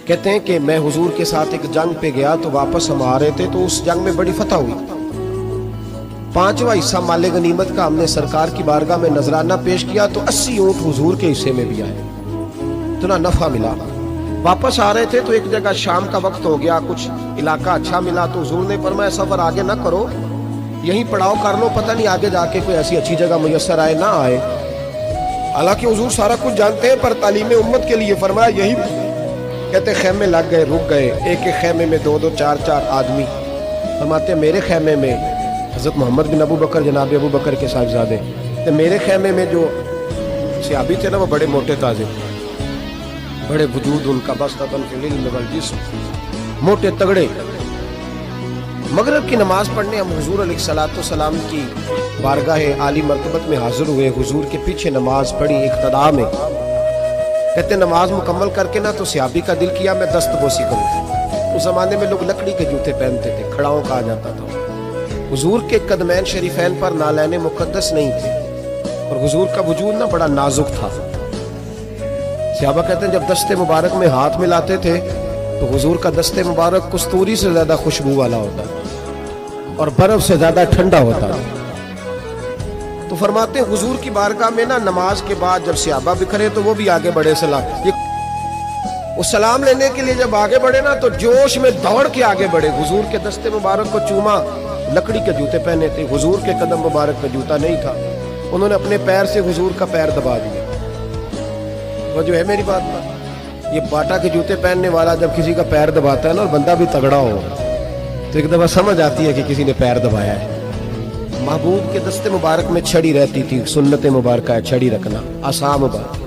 کہتے ہیں کہ میں حضور کے ساتھ ایک جنگ پہ گیا تو واپس ہم آ رہے تھے تو اس جنگ میں بڑی فتح ہوئی. 5واں حصہ مال غنیمت کا ہم نے سرکار کی بارگاہ میں نذرانہ پیش کیا تو 80 اونٹ حضور کے حصے میں بھی آئے. اتنا نفع ملا. واپس آ رہے تھے تو ایک جگہ شام کا وقت ہو گیا, کچھ علاقہ اچھا ملا تو حضور نے فرمایا سفر آگے نہ کرو, یہیں پڑاؤ کر لو, پتہ نہیں آگے جا کے کوئی ایسی اچھی جگہ میسر آئے نہ آئے. حالانکہ حضور سارا کچھ جانتے ہیں پر تعلیم امت کے لیے فرمایا یہی. کہتے خیمے لگ گئے, رک گئے. ایک ایک خیمے میں 2 4 آدمی. فرماتے میرے خیمے میں حضرت محمد بن ابو بکر, جناب ابو بکر کے صاحبزادے, تو میرے خیمے میں جو صحابی تھے نا وہ بڑے موٹے تازے, بڑے وجود ان کا, بستۃ فی العلم والجسم, موٹے تگڑے. مغرب کی نماز پڑھنے ہم حضور علیہ الصلوۃ والسلام کی بارگاہ عالی مرتبت میں حاضر ہوئے. حضور کے پیچھے نماز پڑھی اقتداء میں. کہتے نماز مکمل کر کے نا تو صحابی کا دل کیا میں دست بوسی کروں. اس زمانے میں لوگ لکڑی کے جوتے پہنتے تھے, کھڑاؤں کہا جاتا تھا. حضور کے قدمین شریفین پر نالین مقدس نہیں تھے اور حضور کا وجود نا بڑا نازک تھا. صحابہ کہتے ہیں جب دست مبارک میں ہاتھ ملاتے تھے تو حضور کا دست مبارک کستوری سے زیادہ خوشبو والا ہوتا اور برف سے زیادہ ٹھنڈا ہوتا. تو فرماتے ہیں حضور کی بارگاہ میں نا نماز کے بعد جب صحابہ بکھرے تو وہ بھی آگے بڑھے. سلام لینے کے لیے جب آگے بڑھے نا تو جوش میں دوڑ کے آگے بڑھے. حضور کے دست مبارک کو چوما. لکڑی کے جوتے پہنے تھے, حضور کے قدم مبارک پہ جوتا نہیں تھا. انہوں نے اپنے پیر سے حضور کا پیر دبا دیا. وہ جو ہے میری بات پر, یہ باٹا کے جوتے پہننے والا جب کسی کا پیر دباتا ہے نا اور بندہ بھی تگڑا ہو تو ایک دفعہ سمجھ آتی ہے کہ کسی نے پیر دبایا ہے. محبوب کے دست مبارک میں چھڑی رہتی تھی, سنت مبارکہ ہے چھڑی رکھنا, آسام مبارک.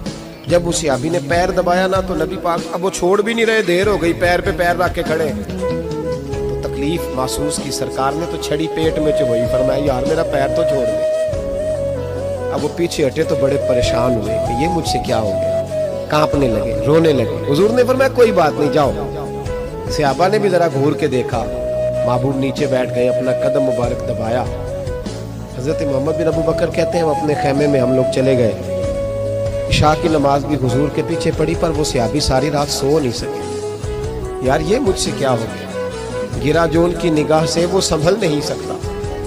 جب اس صحابی نے پیر دبایا نا تو نبی پاک اب وہ چھوڑ بھی نہیں رہے, دیر ہو گئی, پیر پہ پیر رکھ کے کھڑے. تو تکلیف محسوس کی سرکار نے تو چھڑی پیٹ میں چبھائی. فرمایا یار میرا پیر تو چھوڑ دے. اب وہ پیچھے ہٹے تو بڑے پریشان ہوئے کہ یہ مجھ سے کیا ہو گیا, کانپنے لگے, رونے لگے. حضور نے فرمایا کوئی بات نہیں, جاؤ. صحابہ نے بھی ذرا گھور کے دیکھا, محبوب نیچے بیٹھ گئے, اپنا قدم مبارک دبایا. حضرت محمد بن ابو بکر کہتے ہیں ہم اپنے خیمے میں ہم لوگ چلے گئے. عشاء کی نماز بھی حضور کے پیچھے پڑھی پر وہ صحابی ساری رات سو نہیں سکے. یار یہ مجھ سے کیا ہو گیا, گرا جول کی نگاہ سے وہ سنبھل نہیں سکتا.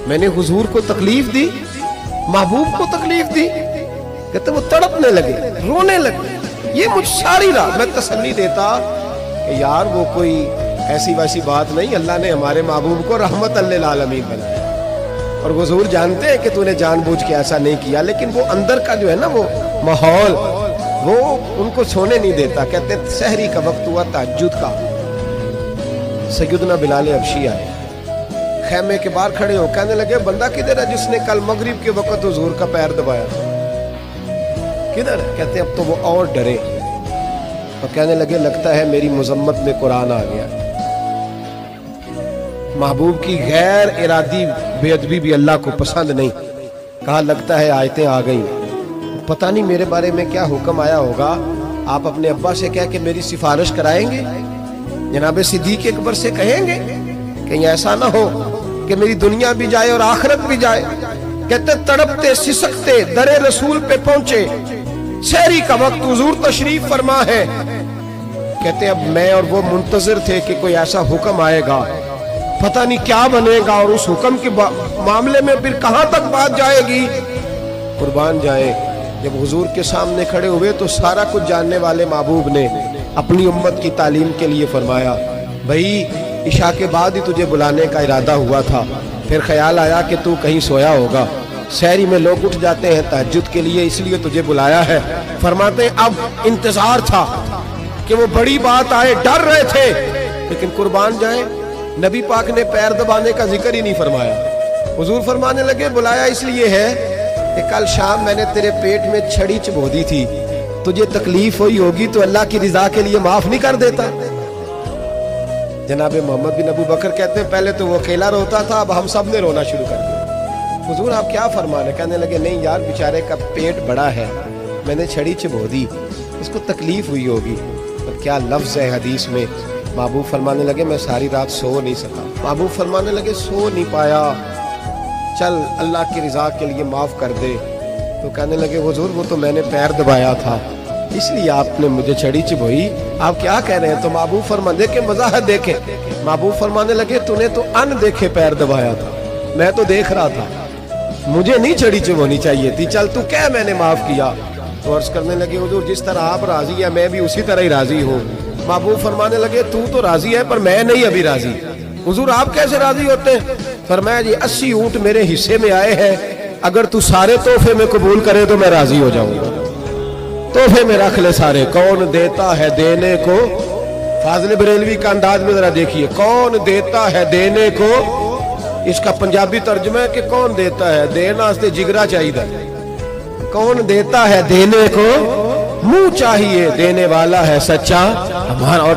میں نے حضور کو تکلیف دی, محبوب کو تکلیف دی. کہتے وہ تڑپنے لگے, رونے لگے. یہ مجھ ساری رات میں تسلی دیتا کہ یار وہ کوئی ایسی ویسی بات نہیں, اللہ نے ہمارے محبوب کو رحمت للعالمین بنایا اور حضور جانتے ہیں کہ تو نے جان بوجھ کے ایسا نہیں کیا. لیکن وہ اندر کا جو ہے نا وہ ماحول وہ ان کو سونے نہیں دیتا. کہتے ہیں سحری کا وقت ہوا, تہجد کا. سیدنا بلال حبشی آئے, خیمے کے باہر کھڑے ہو, کہنے لگے بندہ کدھر ہے جس نے کل مغرب کے وقت حضور کا پیر دبایا, کدھر ہے؟ کہتے ہیں اب تو وہ اور ڈرے اور کہنے لگے لگتا ہے میری مذمت میں قرآن آ گیا. محبوب کی غیر ارادی بے ادبی بھی اللہ کو پسند نہیں. کہا لگتا ہے آیتیں آ گئیں, پتہ نہیں میرے بارے میں کیا حکم آیا ہوگا. آپ اپنے ابا سے کہہ کے میری سفارش کرائیں گے, جناب صدیق اکبر سے کہیں گے کہیں ایسا نہ ہو کہ میری دنیا بھی جائے اور آخرت بھی جائے. کہتے تڑپتے سسکتے در رسول پہ پہنچے, سحری کا وقت, حضور تشریف فرما ہے. کہتے اب میں اور وہ منتظر تھے کہ کوئی ایسا حکم آئے گا, پتہ نہیں کیا بنے گا اور اس حکم کے معاملے میں پھر کہاں تک بات جائے گی. قربان جائے جب حضور کے سامنے کھڑے ہوئے تو سارا کچھ جاننے والے محبوب نے اپنی امت کی تعلیم کے لیے فرمایا بھائی عشاء کے بعد ہی تجھے بلانے کا ارادہ ہوا تھا, پھر خیال آیا کہ تو کہیں سویا ہوگا, سحری میں لوگ اٹھ جاتے ہیں تہجد کے لیے, اس لیے تجھے بلایا ہے. فرماتے ہیں اب انتظار تھا کہ وہ بڑی بات آئے, ڈر رہے تھے. لیکن قربان جائیں نبی پاک نے پیر دبانے کا ذکر ہی نہیں فرمایا. حضور فرمانے لگے بلایا اس لیے ہے کہ کل شام میں نے تیرے پیٹ میں چھڑی چبو دی تھی, تجھے تکلیف ہوئی ہوگی تو اللہ کی رضا کے لیے معاف نہیں کر دیتا. جناب محمد بن ابو بکر کہتے ہیں پہلے تو وہ اکیلا روتا تھا, اب ہم سب نے رونا شروع کر دیا. حضور آپ کیا فرما رہے؟ کہنے لگے نہیں یار بیچارے کا پیٹ بڑا ہے, میں نے چھڑی چبو دی, اس کو تکلیف ہوئی ہوگی. اور کیا لفظ ہے حدیث میں. محبوب فرمانے لگے میں ساری رات سو نہیں سکا. محبوب فرمانے لگے سو نہیں پایا, چل اللہ کی رضا کے لیے معاف کر دے. تو کہنے لگے حضور وہ تو میں نے پیر دبایا تھا, اس لیے آپ نے مجھے چھڑی چبھوئی. آپ کیا کہہ رہے ہیں؟ تو محبوب فرما دیکھیں وضاحت دیکھیں. محبوب فرمانے لگے تو نے تو ان دیکھے پیر دبایا تھا, میں تو دیکھ رہا تھا, مجھے نہیں چھڑی چبھونی چاہیے تھی, چل تو کہہ میں نے معاف کیا. تو عرض کرنے لگے حضور جس طرح آپ راضی ہیں میں بھی اسی طرح ہی راضی ہوں. محبوب فرمانے لگے تو راضی ہے پر میں نہیں ابھی راضی. حضور آپ کیسے راضی ہوتے ہیں؟ فرمایا جی 80 اونٹ میرے حصے میں آئے ہیں, اگر تو سارے تحفے میں قبول کرے تو میں راضی ہو جاؤں گا. تحفے میں رکھ لے سارے. کون دیتا ہے دینے کو, فاضل بریلوی کا انداز میں ذرا دیکھیے, کون دیتا ہے دینے کو. اس کا پنجابی ترجمہ ہے کہ کون دیتا ہے, دینا واسطے جگرا چاہیے. کون دیتا ہے دینے کو, منہ چاہیے دینے والا ہے سچا ہمارا. اور